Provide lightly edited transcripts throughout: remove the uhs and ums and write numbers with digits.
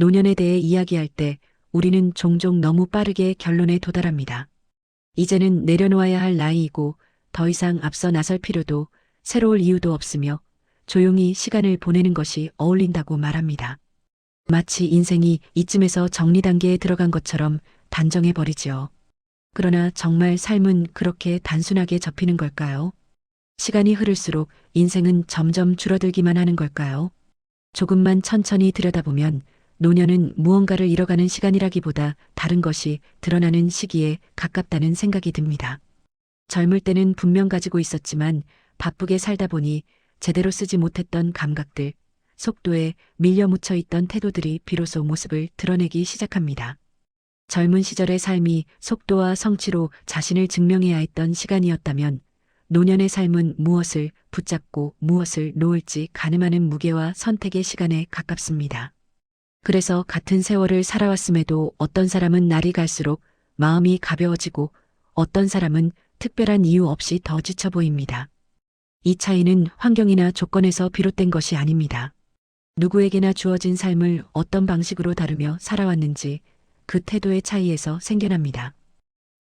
노년에 대해 이야기할 때 우리는 종종 너무 빠르게 결론에 도달합니다. 이제는 내려놓아야 할 나이이고 더 이상 앞서 나설 필요도 새로울 이유도 없으며 조용히 시간을 보내는 것이 어울린다고 말합니다. 마치 인생이 이쯤에서 정리 단계에 들어간 것처럼 단정해버리지요. 그러나 정말 삶은 그렇게 단순하게 접히는 걸까요? 시간이 흐를수록 인생은 점점 줄어들기만 하는 걸까요? 조금만 천천히 들여다보면 노년은 무언가를 잃어가는 시간이라기보다 다른 것이 드러나는 시기에 가깝다는 생각이 듭니다. 젊을 때는 분명 가지고 있었지만 바쁘게 살다 보니 제대로 쓰지 못했던 감각들, 속도에 밀려 묻혀 있던 태도들이 비로소 모습을 드러내기 시작합니다. 젊은 시절의 삶이 속도와 성취로 자신을 증명해야 했던 시간이었다면 노년의 삶은 무엇을 붙잡고 무엇을 놓을지 가늠하는 무게와 선택의 시간에 가깝습니다. 그래서 같은 세월을 살아왔음에도 어떤 사람은 날이 갈수록 마음이 가벼워지고 어떤 사람은 특별한 이유 없이 더 지쳐 보입니다. 이 차이는 환경이나 조건에서 비롯된 것이 아닙니다. 누구에게나 주어진 삶을 어떤 방식으로 다루며 살아왔는지 그 태도의 차이에서 생겨납니다.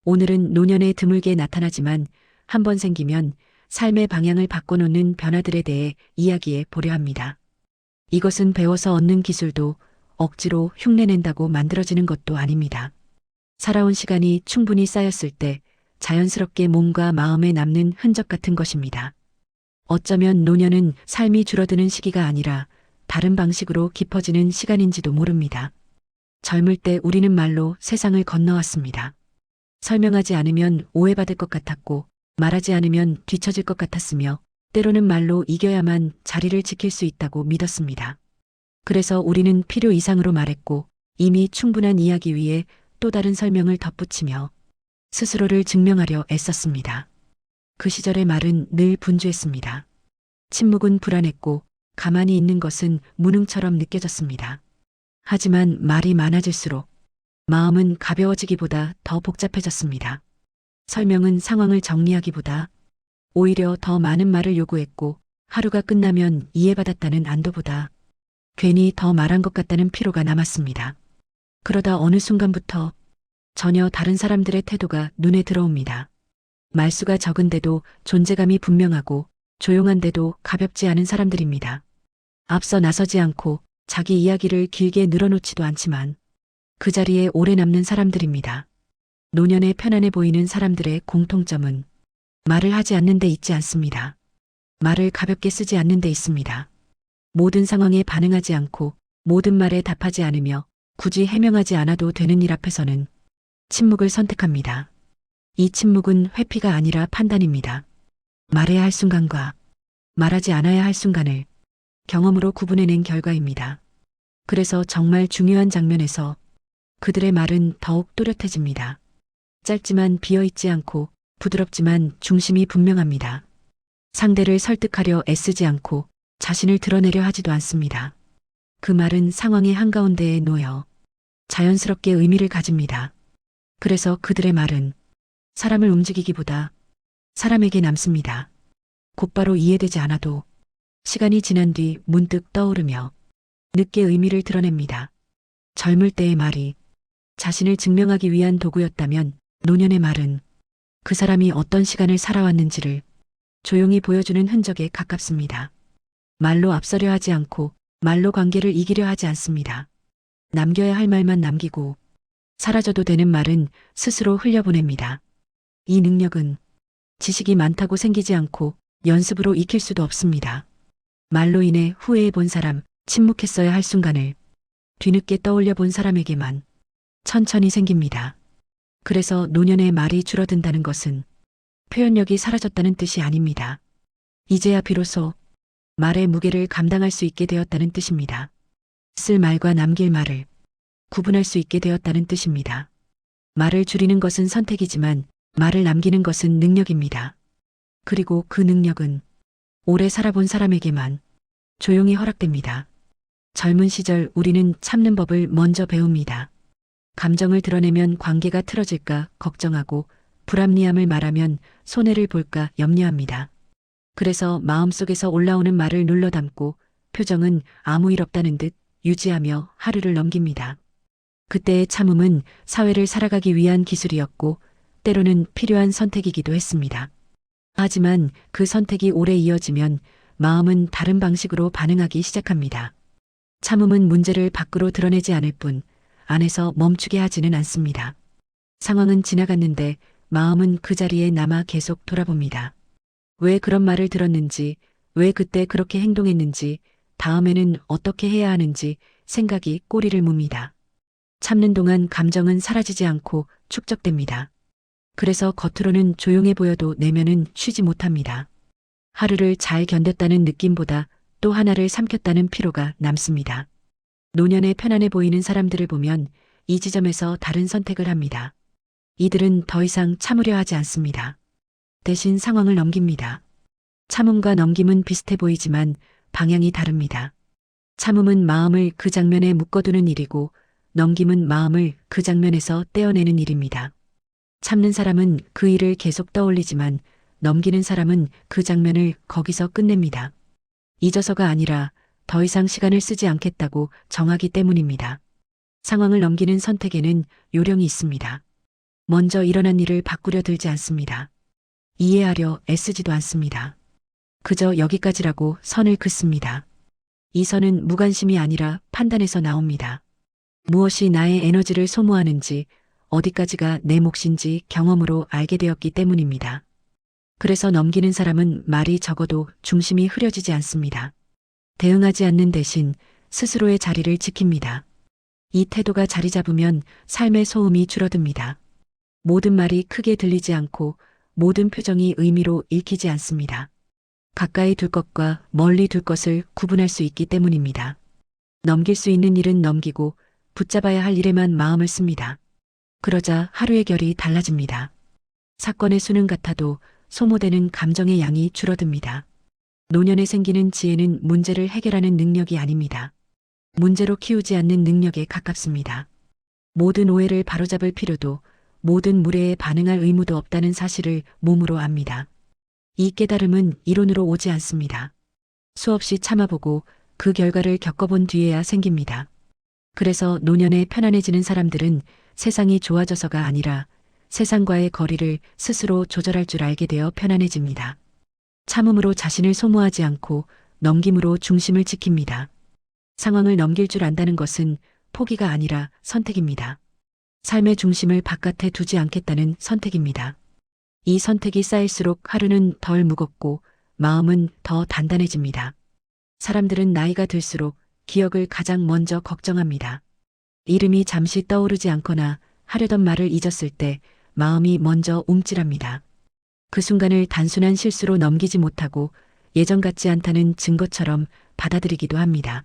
오늘은 노년에 드물게 나타나지만 한번 생기면 삶의 방향을 바꿔놓는 변화들에 대해 이야기해 보려 합니다. 이것은 배워서 얻는 기술도 억지로 흉내낸다고 만들어지는 것도 아닙니다. 살아온 시간이 충분히 쌓였을 때 자연스럽게 몸과 마음에 남는 흔적 같은 것입니다. 어쩌면 노년은 삶이 줄어드는 시기가 아니라 다른 방식으로 깊어지는 시간인지도 모릅니다. 젊을 때 우리는 말로 세상을 건너왔습니다. 설명하지 않으면 오해받을 것 같았고 말하지 않으면 뒤처질 것 같았으며 때로는 말로 이겨야만 자리를 지킬 수 있다고 믿었습니다. 그래서 우리는 필요 이상으로 말했고 이미 충분한 이야기 위에 또 다른 설명을 덧붙이며 스스로를 증명하려 애썼습니다. 그 시절의 말은 늘 분주했습니다. 침묵은 불안했고 가만히 있는 것은 무능처럼 느껴졌습니다. 하지만 말이 많아질수록 마음은 가벼워지기보다 더 복잡해졌습니다. 설명은 상황을 정리하기보다 오히려 더 많은 말을 요구했고 하루가 끝나면 이해받았다는 안도보다 괜히 더 말한 것 같다는 피로가 남았습니다. 그러다 어느 순간부터 전혀 다른 사람들의 태도가 눈에 들어옵니다. 말수가 적은데도 존재감이 분명하고 조용한데도 가볍지 않은 사람들입니다. 앞서 나서지 않고 자기 이야기를 길게 늘어놓지도 않지만 그 자리에 오래 남는 사람들입니다. 노년에 편안해 보이는 사람들의 공통점은 말을 하지 않는 데 있지 않습니다. 말을 가볍게 쓰지 않는 데 있습니다. 모든 상황에 반응하지 않고 모든 말에 답하지 않으며 굳이 해명하지 않아도 되는 일 앞에서는 침묵을 선택합니다. 이 침묵은 회피가 아니라 판단입니다. 말해야 할 순간과 말하지 않아야 할 순간을 경험으로 구분해낸 결과입니다. 그래서 정말 중요한 장면에서 그들의 말은 더욱 또렷해집니다. 짧지만 비어있지 않고 부드럽지만 중심이 분명합니다. 상대를 설득하려 애쓰지 않고 자신을 드러내려 하지도 않습니다. 그 말은 상황의 한가운데에 놓여 자연스럽게 의미를 가집니다. 그래서 그들의 말은 사람을 움직이기보다 사람에게 남습니다. 곧바로 이해되지 않아도 시간이 지난 뒤 문득 떠오르며 늦게 의미를 드러냅니다. 젊을 때의 말이 자신을 증명하기 위한 도구였다면 노년의 말은 그 사람이 어떤 시간을 살아왔는지를 조용히 보여주는 흔적에 가깝습니다. 말로 앞서려 하지 않고 말로 관계를 이기려 하지 않습니다. 남겨야 할 말만 남기고 사라져도 되는 말은 스스로 흘려보냅니다. 이 능력은 지식이 많다고 생기지 않고 연습으로 익힐 수도 없습니다. 말로 인해 후회해 본 사람, 침묵했어야 할 순간을 뒤늦게 떠올려 본 사람에게만 천천히 생깁니다. 그래서 노년의 말이 줄어든다는 것은 표현력이 사라졌다는 뜻이 아닙니다. 이제야 비로소 말의 무게를 감당할 수 있게 되었다는 뜻입니다. 쓸 말과 남길 말을 구분할 수 있게 되었다는 뜻입니다. 말을 줄이는 것은 선택이지만 말을 남기는 것은 능력입니다. 그리고 그 능력은 오래 살아본 사람에게만 조용히 허락됩니다. 젊은 시절 우리는 참는 법을 먼저 배웁니다. 감정을 드러내면 관계가 틀어질까 걱정하고 불합리함을 말하면 손해를 볼까 염려합니다. 그래서 마음속에서 올라오는 말을 눌러 담고 표정은 아무 일 없다는 듯 유지하며 하루를 넘깁니다. 그때의 참음은 사회를 살아가기 위한 기술이었고 때로는 필요한 선택이기도 했습니다. 하지만 그 선택이 오래 이어지면 마음은 다른 방식으로 반응하기 시작합니다. 참음은 문제를 밖으로 드러내지 않을 뿐 안에서 멈추게 하지는 않습니다. 상황은 지나갔는데 마음은 그 자리에 남아 계속 돌아봅니다. 왜 그런 말을 들었는지, 왜 그때 그렇게 행동했는지, 다음에는 어떻게 해야 하는지 생각이 꼬리를 뭅니다. 참는 동안 감정은 사라지지 않고 축적됩니다. 그래서 겉으로는 조용해 보여도 내면은 쉬지 못합니다. 하루를 잘 견뎠다는 느낌보다 또 하나를 삼켰다는 피로가 남습니다. 노년에 편안해 보이는 사람들을 보면 이 지점에서 다른 선택을 합니다. 이들은 더 이상 참으려 하지 않습니다. 대신 상황을 넘깁니다. 참음과 넘김은 비슷해 보이지만 방향이 다릅니다. 참음은 마음을 그 장면에 묶어두는 일이고 넘김은 마음을 그 장면에서 떼어내는 일입니다. 참는 사람은 그 일을 계속 떠올리지만 넘기는 사람은 그 장면을 거기서 끝냅니다. 잊어서가 아니라 더 이상 시간을 쓰지 않겠다고 정하기 때문입니다. 상황을 넘기는 선택에는 요령이 있습니다. 먼저 일어난 일을 바꾸려 들지 않습니다. 이해하려 애쓰지도 않습니다. 그저 여기까지라고 선을 긋습니다. 이 선은 무관심이 아니라 판단에서 나옵니다. 무엇이 나의 에너지를 소모하는지, 어디까지가 내 몫인지 경험으로 알게 되었기 때문입니다. 그래서 넘기는 사람은 말이 적어도 중심이 흐려지지 않습니다. 대응하지 않는 대신 스스로의 자리를 지킵니다. 이 태도가 자리 잡으면 삶의 소음이 줄어듭니다. 모든 말이 크게 들리지 않고 모든 표정이 의미로 읽히지 않습니다. 가까이 둘 것과 멀리 둘 것을 구분할 수 있기 때문입니다. 넘길 수 있는 일은 넘기고 붙잡아야 할 일에만 마음을 씁니다. 그러자 하루의 결이 달라집니다. 사건의 수는 같아도 소모되는 감정의 양이 줄어듭니다. 노년에 생기는 지혜는 문제를 해결하는 능력이 아닙니다. 문제로 키우지 않는 능력에 가깝습니다. 모든 오해를 바로잡을 필요도 모든 무례에 반응할 의무도 없다는 사실을 몸으로 압니다. 이 깨달음은 이론으로 오지 않습니다. 수없이 참아보고 그 결과를 겪어본 뒤에야 생깁니다. 그래서 노년에 편안해지는 사람들은 세상이 좋아져서가 아니라 세상과의 거리를 스스로 조절할 줄 알게 되어 편안해집니다. 참음으로 자신을 소모하지 않고 넘김으로 중심을 지킵니다. 상황을 넘길 줄 안다는 것은 포기가 아니라 선택입니다. 삶의 중심을 바깥에 두지 않겠다는 선택입니다. 이 선택이 쌓일수록 하루는 덜 무겁고 마음은 더 단단해집니다. 사람들은 나이가 들수록 기억을 가장 먼저 걱정합니다. 이름이 잠시 떠오르지 않거나 하려던 말을 잊었을 때 마음이 먼저 움찔합니다. 그 순간을 단순한 실수로 넘기지 못하고 예전 같지 않다는 증거처럼 받아들이기도 합니다.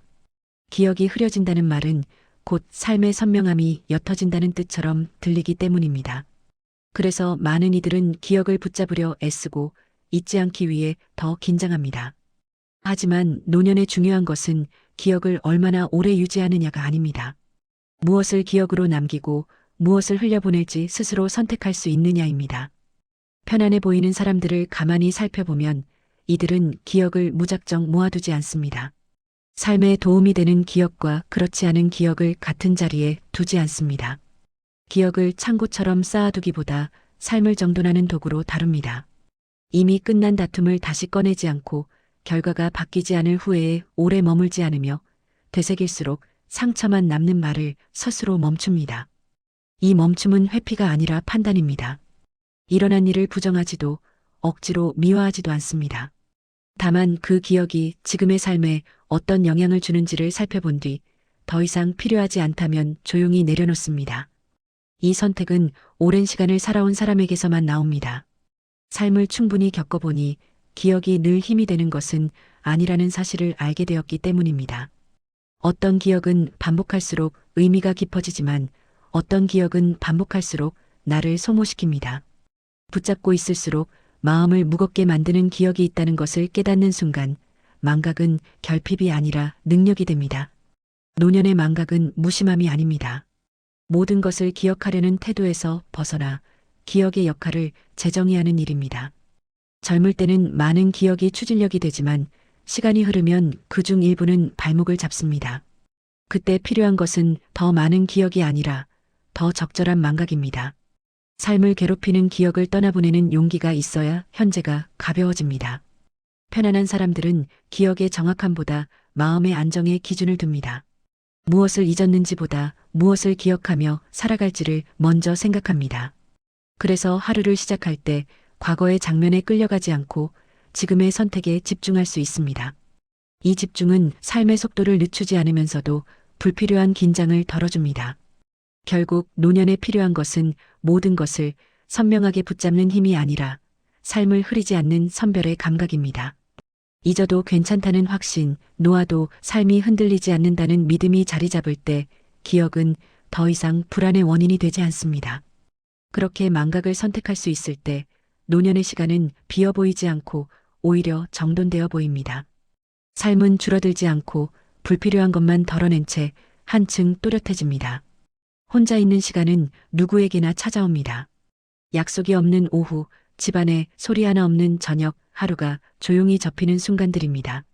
기억이 흐려진다는 말은 곧 삶의 선명함이 옅어진다는 뜻처럼 들리기 때문입니다. 그래서 많은 이들은 기억을 붙잡으려 애쓰고 잊지 않기 위해 더 긴장합니다. 하지만 노년의 중요한 것은 기억을 얼마나 오래 유지하느냐가 아닙니다. 무엇을 기억으로 남기고 무엇을 흘려보낼지 스스로 선택할 수 있느냐입니다. 편안해 보이는 사람들을 가만히 살펴보면 이들은 기억을 무작정 모아두지 않습니다. 삶에 도움이 되는 기억과 그렇지 않은 기억을 같은 자리에 두지 않습니다. 기억을 창고처럼 쌓아두기보다 삶을 정돈하는 도구로 다룹니다. 이미 끝난 다툼을 다시 꺼내지 않고 결과가 바뀌지 않을 후회에 오래 머물지 않으며 되새길수록 상처만 남는 말을 스스로 멈춥니다. 이 멈춤은 회피가 아니라 판단입니다. 일어난 일을 부정하지도 억지로 미화하지도 않습니다. 다만 그 기억이 지금의 삶에 어떤 영향을 주는지를 살펴본 뒤 더 이상 필요하지 않다면 조용히 내려놓습니다. 이 선택은 오랜 시간을 살아온 사람에게서만 나옵니다. 삶을 충분히 겪어보니 기억이 늘 힘이 되는 것은 아니라는 사실을 알게 되었기 때문입니다. 어떤 기억은 반복할수록 의미가 깊어지지만 어떤 기억은 반복할수록 나를 소모시킵니다. 붙잡고 있을수록 마음을 무겁게 만드는 기억이 있다는 것을 깨닫는 순간 망각은 결핍이 아니라 능력이 됩니다. 노년의 망각은 무심함이 아닙니다. 모든 것을 기억하려는 태도에서 벗어나 기억의 역할을 재정의하는 일입니다. 젊을 때는 많은 기억이 추진력이 되지만 시간이 흐르면 그중 일부는 발목을 잡습니다. 그때 필요한 것은 더 많은 기억이 아니라 더 적절한 망각입니다. 삶을 괴롭히는 기억을 떠나보내는 용기가 있어야 현재가 가벼워집니다. 편안한 사람들은 기억의 정확함보다 마음의 안정에 기준을 둡니다. 무엇을 잊었는지보다 무엇을 기억하며 살아갈지를 먼저 생각합니다. 그래서 하루를 시작할 때 과거의 장면에 끌려가지 않고 지금의 선택에 집중할 수 있습니다. 이 집중은 삶의 속도를 늦추지 않으면서도 불필요한 긴장을 덜어줍니다. 결국 노년에 필요한 것은 모든 것을 선명하게 붙잡는 힘이 아니라 삶을 흐리지 않는 선별의 감각입니다. 잊어도 괜찮다는 확신, 놓아도 삶이 흔들리지 않는다는 믿음이 자리 잡을 때 기억은 더 이상 불안의 원인이 되지 않습니다. 그렇게 망각을 선택할 수 있을 때 노년의 시간은 비어 보이지 않고 오히려 정돈되어 보입니다. 삶은 줄어들지 않고 불필요한 것만 덜어낸 채 한층 또렷해집니다. 혼자 있는 시간은 누구에게나 찾아옵니다. 약속이 없는 오후, 집안에 소리 하나 없는 저녁, 하루가 조용히 접히는 순간들입니다.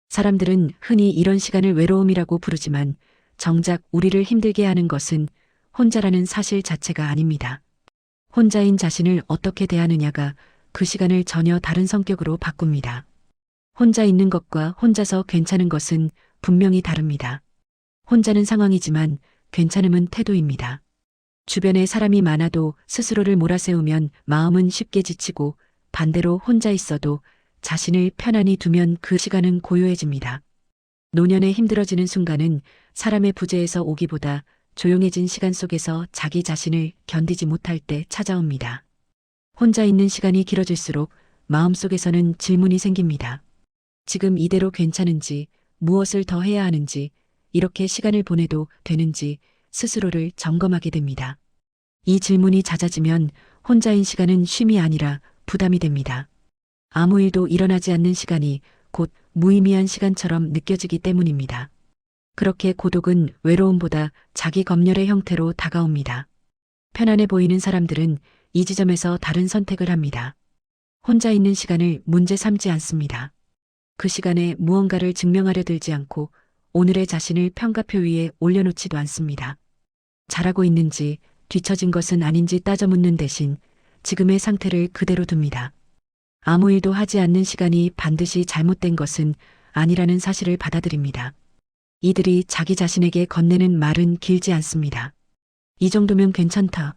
사람들은 흔히 이런 시간을 외로움이라고 부르지만 정작 우리를 힘들게 하는 것은 혼자라는 사실 자체가 아닙니다. 혼자인 자신을 어떻게 대하느냐가 그 시간을 전혀 다른 성격으로 바꿉니다. 혼자 있는 것과 혼자서 괜찮은 것은 분명히 다릅니다. 혼자는 상황이지만 괜찮음은 태도입니다. 주변에 사람이 많아도 스스로를 몰아세우면 마음은 쉽게 지치고 반대로 혼자 있어도 자신을 편안히 두면 그 시간은 고요해집니다. 노년에 힘들어지는 순간은 사람의 부재에서 오기보다 조용해진 시간 속에서 자기 자신을 견디지 못할 때 찾아옵니다. 혼자 있는 시간이 길어질수록 마음속에서는 질문이 생깁니다. 지금 이대로 괜찮은지, 무엇을 더 해야 하는지, 이렇게 시간을 보내도 되는지 스스로를 점검하게 됩니다. 이 질문이 잦아지면 혼자인 시간은 쉼이 아니라 부담이 됩니다. 아무 일도 일어나지 않는 시간이 곧 무의미한 시간처럼 느껴지기 때문입니다. 그렇게 고독은 외로움보다 자기 검열의 형태로 다가옵니다. 편안해 보이는 사람들은 이 지점에서 다른 선택을 합니다. 혼자 있는 시간을 문제 삼지 않습니다. 그 시간에 무언가를 증명하려 들지 않고 오늘의 자신을 평가표 위에 올려놓지도 않습니다. 잘하고 있는지 뒤처진 것은 아닌지 따져 묻는 대신 지금의 상태를 그대로 둡니다. 아무 일도 하지 않는 시간이 반드시 잘못된 것은 아니라는 사실을 받아들입니다. 이들이 자기 자신에게 건네는 말은 길지 않습니다. 이 정도면 괜찮다.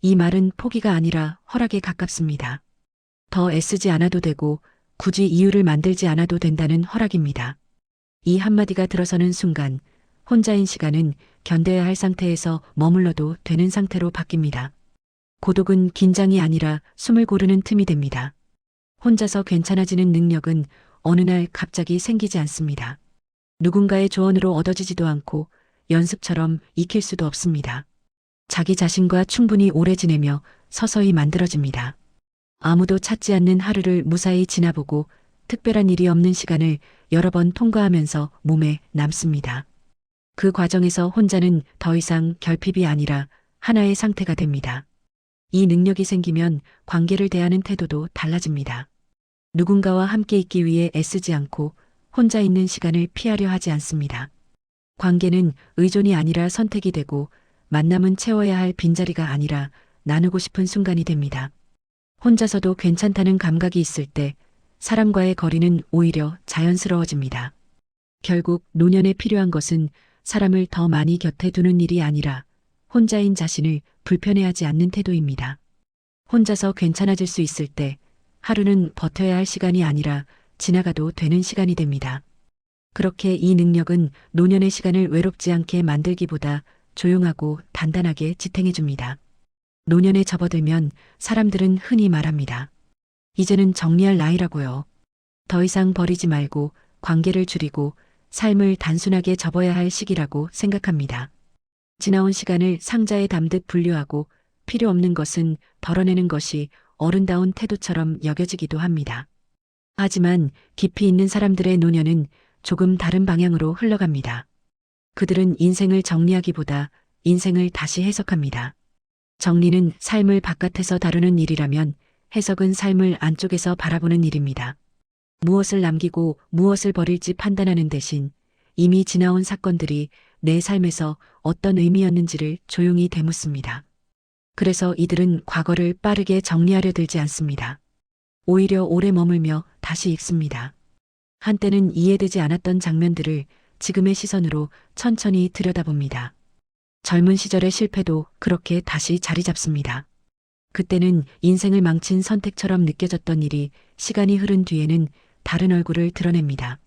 이 말은 포기가 아니라 허락에 가깝습니다. 더 애쓰지 않아도 되고 굳이 이유를 만들지 않아도 된다는 허락입니다. 이 한마디가 들어서는 순간 혼자인 시간은 견뎌야 할 상태에서 머물러도 되는 상태로 바뀝니다. 고독은 긴장이 아니라 숨을 고르는 틈이 됩니다. 혼자서 괜찮아지는 능력은 어느 날 갑자기 생기지 않습니다. 누군가의 조언으로 얻어지지도 않고 연습처럼 익힐 수도 없습니다. 자기 자신과 충분히 오래 지내며 서서히 만들어집니다. 아무도 찾지 않는 하루를 무사히 지나보고 특별한 일이 없는 시간을 여러 번 통과하면서 몸에 남습니다. 그 과정에서 혼자는 더 이상 결핍이 아니라 하나의 상태가 됩니다. 이 능력이 생기면 관계를 대하는 태도도 달라집니다. 누군가와 함께 있기 위해 애쓰지 않고 혼자 있는 시간을 피하려 하지 않습니다. 관계는 의존이 아니라 선택이 되고 만남은 채워야 할 빈자리가 아니라 나누고 싶은 순간이 됩니다. 혼자서도 괜찮다는 감각이 있을 때 사람과의 거리는 오히려 자연스러워집니다. 결국 노년에 필요한 것은 사람을 더 많이 곁에 두는 일이 아니라 혼자인 자신을 불편해하지 않는 태도입니다. 혼자서 괜찮아질 수 있을 때 하루는 버텨야 할 시간이 아니라 지나가도 되는 시간이 됩니다. 그렇게 이 능력은 노년의 시간을 외롭지 않게 만들기보다 조용하고 단단하게 지탱해줍니다. 노년에 접어들면 사람들은 흔히 말합니다. 이제는 정리할 나이라고요. 더 이상 버리지 말고 관계를 줄이고 삶을 단순하게 접어야 할 시기라고 생각합니다. 지나온 시간을 상자에 담듯 분류하고 필요 없는 것은 덜어내는 것이 어른다운 태도처럼 여겨지기도 합니다. 하지만 깊이 있는 사람들의 노년은 조금 다른 방향으로 흘러갑니다. 그들은 인생을 정리하기보다 인생을 다시 해석합니다. 정리는 삶을 바깥에서 다루는 일이라면 해석은 삶을 안쪽에서 바라보는 일입니다. 무엇을 남기고 무엇을 버릴지 판단하는 대신 이미 지나온 사건들이 내 삶에서 어떤 의미였는지를 조용히 되묻습니다. 그래서 이들은 과거를 빠르게 정리하려 들지 않습니다. 오히려 오래 머물며 다시 읽습니다. 한때는 이해되지 않았던 장면들을 지금의 시선으로 천천히 들여다봅니다. 젊은 시절의 실패도 그렇게 다시 자리 잡습니다. 그때는 인생을 망친 선택처럼 느껴졌던 일이 시간이 흐른 뒤에는 다른 얼굴을 드러냅니다.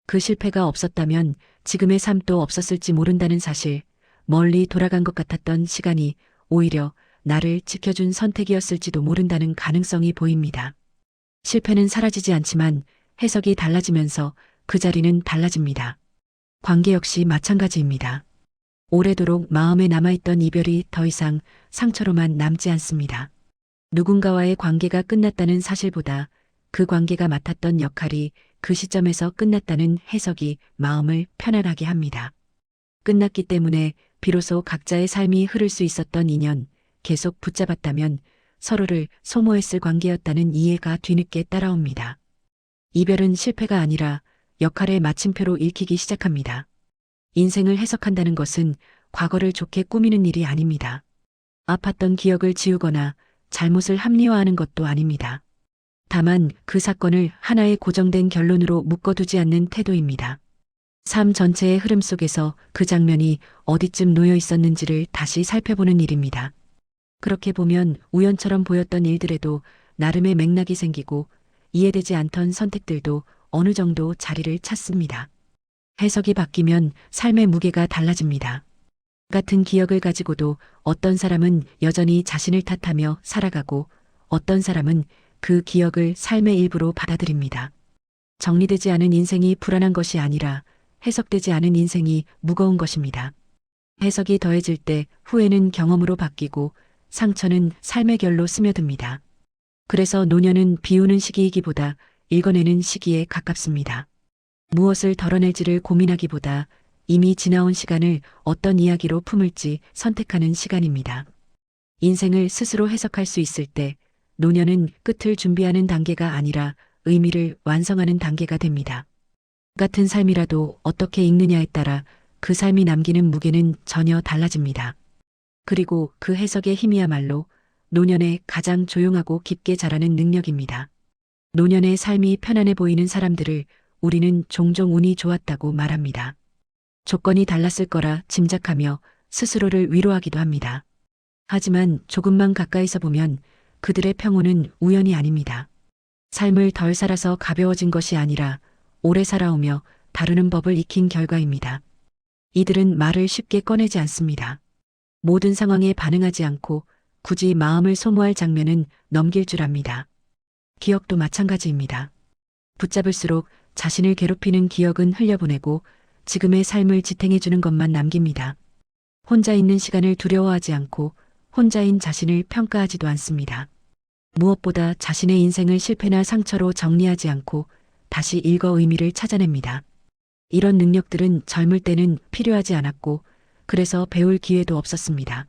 그 실패가 없었다면 지금의 삶도 없었을지 모른다는 사실, 멀리 돌아간 것 같았던 시간이 오히려 나를 지켜준 선택이었을지도 모른다는 가능성이 보입니다. 실패는 사라지지 않지만 해석이 달라지면서 그 자리는 달라집니다. 관계 역시 마찬가지입니다. 오래도록 마음에 남아있던 이별이 더 이상 상처로만 남지 않습니다. 누군가와의 관계가 끝났다는 사실보다 그 관계가 맡았던 역할이 그 시점에서 끝났다는 해석이 마음을 편안하게 합니다. 끝났기 때문에 비로소 각자의 삶이 흐를 수 있었던 인연, 계속 붙잡았다면 서로를 소모했을 관계였다는 이해가 뒤늦게 따라옵니다. 이별은 실패가 아니라 역할의 마침표로 읽히기 시작합니다. 인생을 해석한다는 것은 과거를 좋게 꾸미는 일이 아닙니다. 아팠던 기억을 지우거나 잘못을 합리화하는 것도 아닙니다. 다만 그 사건을 하나의 고정된 결론으로 묶어두지 않는 태도입니다. 삶 전체의 흐름 속에서 그 장면이 어디쯤 놓여 있었는지를 다시 살펴보는 일입니다. 그렇게 보면 우연처럼 보였던 일들에도 나름의 맥락이 생기고 이해되지 않던 선택들도 어느 정도 자리를 찾습니다. 해석이 바뀌면 삶의 무게가 달라집니다. 같은 기억을 가지고도 어떤 사람은 여전히 자신을 탓하며 살아가고 어떤 사람은 그 기억을 삶의 일부로 받아들입니다. 정리되지 않은 인생이 불안한 것이 아니라 해석되지 않은 인생이 무거운 것입니다. 해석이 더해질 때 후회는 경험으로 바뀌고 상처는 삶의 결로 스며듭니다. 그래서 노년은 비우는 시기이기보다 읽어내는 시기에 가깝습니다. 무엇을 덜어낼지를 고민하기보다 이미 지나온 시간을 어떤 이야기로 품을지 선택하는 시간입니다. 인생을 스스로 해석할 수 있을 때 노년은 끝을 준비하는 단계가 아니라 의미를 완성하는 단계가 됩니다. 같은 삶이라도 어떻게 읽느냐에 따라 그 삶이 남기는 무게는 전혀 달라집니다. 그리고 그 해석의 힘이야말로 노년에 가장 조용하고 깊게 자라는 능력입니다. 노년의 삶이 편안해 보이는 사람들을 우리는 종종 운이 좋았다고 말합니다. 조건이 달랐을 거라 짐작하며 스스로를 위로하기도 합니다. 하지만 조금만 가까이서 보면 그들의 평온은 우연이 아닙니다. 삶을 덜 살아서 가벼워진 것이 아니라 오래 살아오며 다루는 법을 익힌 결과입니다. 이들은 말을 쉽게 꺼내지 않습니다. 모든 상황에 반응하지 않고 굳이 마음을 소모할 장면은 넘길 줄 압니다. 기억도 마찬가지입니다. 붙잡을수록 자신을 괴롭히는 기억은 흘려보내고 지금의 삶을 지탱해주는 것만 남깁니다. 혼자 있는 시간을 두려워하지 않고 혼자인 자신을 평가하지도 않습니다. 무엇보다 자신의 인생을 실패나 상처로 정리하지 않고 다시 읽어 의미를 찾아냅니다. 이런 능력들은 젊을 때는 필요하지 않았고 그래서 배울 기회도 없었습니다.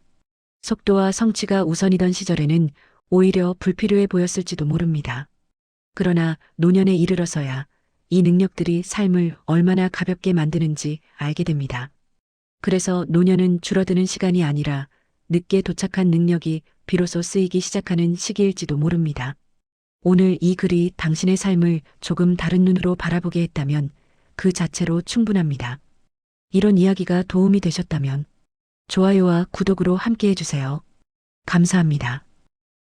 속도와 성취가 우선이던 시절에는 오히려 불필요해 보였을지도 모릅니다. 그러나 노년에 이르러서야 이 능력들이 삶을 얼마나 가볍게 만드는지 알게 됩니다. 그래서 노년은 줄어드는 시간이 아니라 늦게 도착한 능력이 비로소 쓰이기 시작하는 시기일지도 모릅니다. 오늘 이 글이 당신의 삶을 조금 다른 눈으로 바라보게 했다면 그 자체로 충분합니다. 이런 이야기가 도움이 되셨다면 좋아요와 구독으로 함께 해주세요. 감사합니다.